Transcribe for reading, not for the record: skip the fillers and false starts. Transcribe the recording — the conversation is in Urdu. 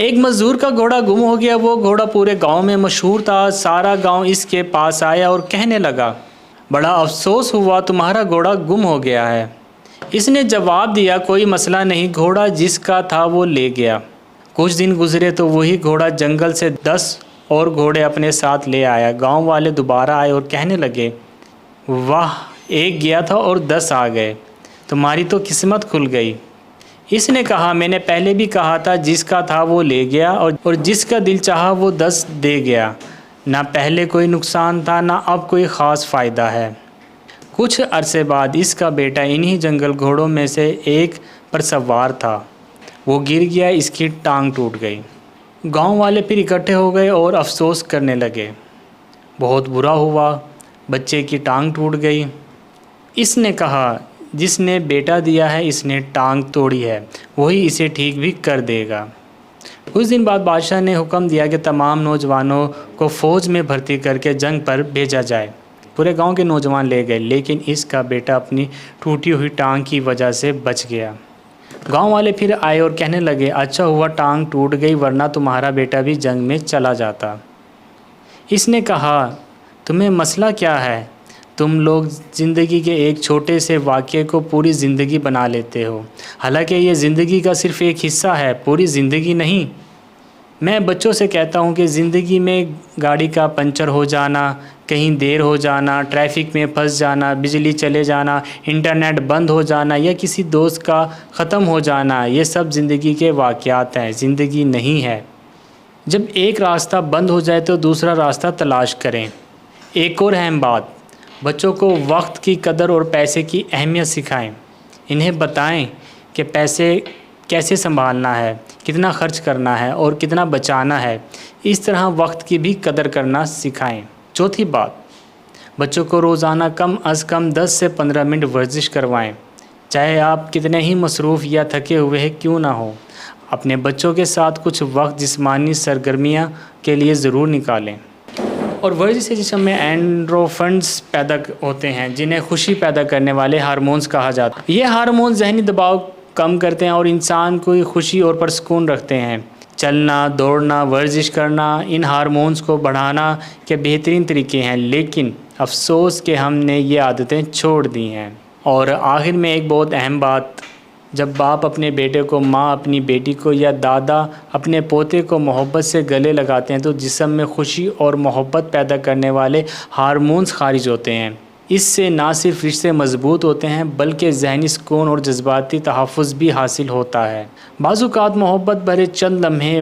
ایک مزدور کا گھوڑا گم ہو گیا۔ وہ گھوڑا پورے گاؤں میں مشہور تھا۔ سارا گاؤں اس کے پاس آیا اور کہنے لگا، بڑا افسوس ہوا، تمہارا گھوڑا گم ہو گیا ہے۔ اس نے جواب دیا، کوئی مسئلہ نہیں، گھوڑا جس کا تھا وہ لے گیا۔ کچھ دن گزرے تو وہی گھوڑا جنگل سے 10 اور گھوڑے اپنے ساتھ لے آیا۔ گاؤں والے دوبارہ آئے اور کہنے لگے، واہ، ایک گیا تھا اور 10 آ گئے، تمہاری تو قسمت کھل گئی۔ اس نے کہا، میں نے پہلے بھی کہا تھا، جس کا تھا وہ لے گیا اور جس کا دل چاہا وہ 10 دے گیا۔ نہ پہلے کوئی نقصان تھا، نہ اب کوئی خاص فائدہ ہے۔ کچھ عرصے بعد اس کا بیٹا انہی جنگل گھوڑوں میں سے ایک پر سوار تھا۔ وہ گر گیا، اس کی ٹانگ ٹوٹ گئی۔ گاؤں والے پھر اکٹھے ہو گئے اور افسوس کرنے لگے، بہت برا ہوا، بچے کی ٹانگ ٹوٹ گئی۔ اس نے کہا، جس نے بیٹا دیا ہے اس نے ٹانگ توڑی ہے، وہی اسے ٹھیک بھی کر دے گا۔ کچھ دن بعد بادشاہ نے حکم دیا کہ تمام نوجوانوں کو فوج میں بھرتی کر کے جنگ پر بھیجا جائے۔ پورے گاؤں کے نوجوان لے گئے، لیکن اس کا بیٹا اپنی ٹوٹی ہوئی ٹانگ کی وجہ سے بچ گیا۔ گاؤں والے پھر آئے اور کہنے لگے، اچھا ہوا ٹانگ ٹوٹ گئی، ورنہ تمہارا بیٹا بھی جنگ میں چلا جاتا۔ اس نے کہا، تمہیں مسئلہ کیا ہے؟ تم لوگ زندگی کے ایک چھوٹے سے واقعے کو پوری زندگی بنا لیتے ہو، حالانکہ یہ زندگی کا صرف ایک حصہ ہے، پوری زندگی نہیں۔ میں بچوں سے کہتا ہوں کہ زندگی میں گاڑی کا پنچر ہو جانا، کہیں دیر ہو جانا، ٹریفک میں پھنس جانا، بجلی چلے جانا، انٹرنیٹ بند ہو جانا یا کسی دوست کا ختم ہو جانا، یہ سب زندگی کے واقعات ہیں، زندگی نہیں ہے۔ جب ایک راستہ بند ہو جائے تو دوسرا راستہ تلاش کریں۔ ایک اور اہم بات، بچوں کو وقت کی قدر اور پیسے کی اہمیت سکھائیں۔ انہیں بتائیں کہ پیسے کیسے سنبھالنا ہے، کتنا خرچ کرنا ہے اور کتنا بچانا ہے۔ اس طرح وقت کی بھی قدر کرنا سکھائیں۔ چوتھی بات، بچوں کو روزانہ کم از کم 10 سے 15 منٹ ورزش کروائیں، چاہے آپ کتنے ہی مصروف یا تھکے ہوئے کیوں نہ ہو۔ اپنے بچوں کے ساتھ کچھ وقت جسمانی سرگرمیاں کے لیے ضرور نکالیں۔ اور ورزش سے جسم میں اینڈورفنز پیدا ہوتے ہیں، جنہیں خوشی پیدا کرنے والے ہارمونز کہا جاتا ہے۔ یہ ہارمونز ذہنی دباؤ کم کرتے ہیں اور انسان کو خوشی اور پرسکون رکھتے ہیں۔ چلنا، دوڑنا، ورزش کرنا ان ہارمونز کو بڑھانا کے بہترین طریقے ہیں، لیکن افسوس کہ ہم نے یہ عادتیں چھوڑ دی ہیں۔ اور آخر میں ایک بہت اہم بات، جب باپ اپنے بیٹے کو، ماں اپنی بیٹی کو یا دادا اپنے پوتے کو محبت سے گلے لگاتے ہیں تو جسم میں خوشی اور محبت پیدا کرنے والے ہارمونز خارج ہوتے ہیں۔ اس سے نہ صرف رشتے مضبوط ہوتے ہیں بلکہ ذہنی سکون اور جذباتی تحفظ بھی حاصل ہوتا ہے۔ بعض اوقات محبت بھرے چند لمحے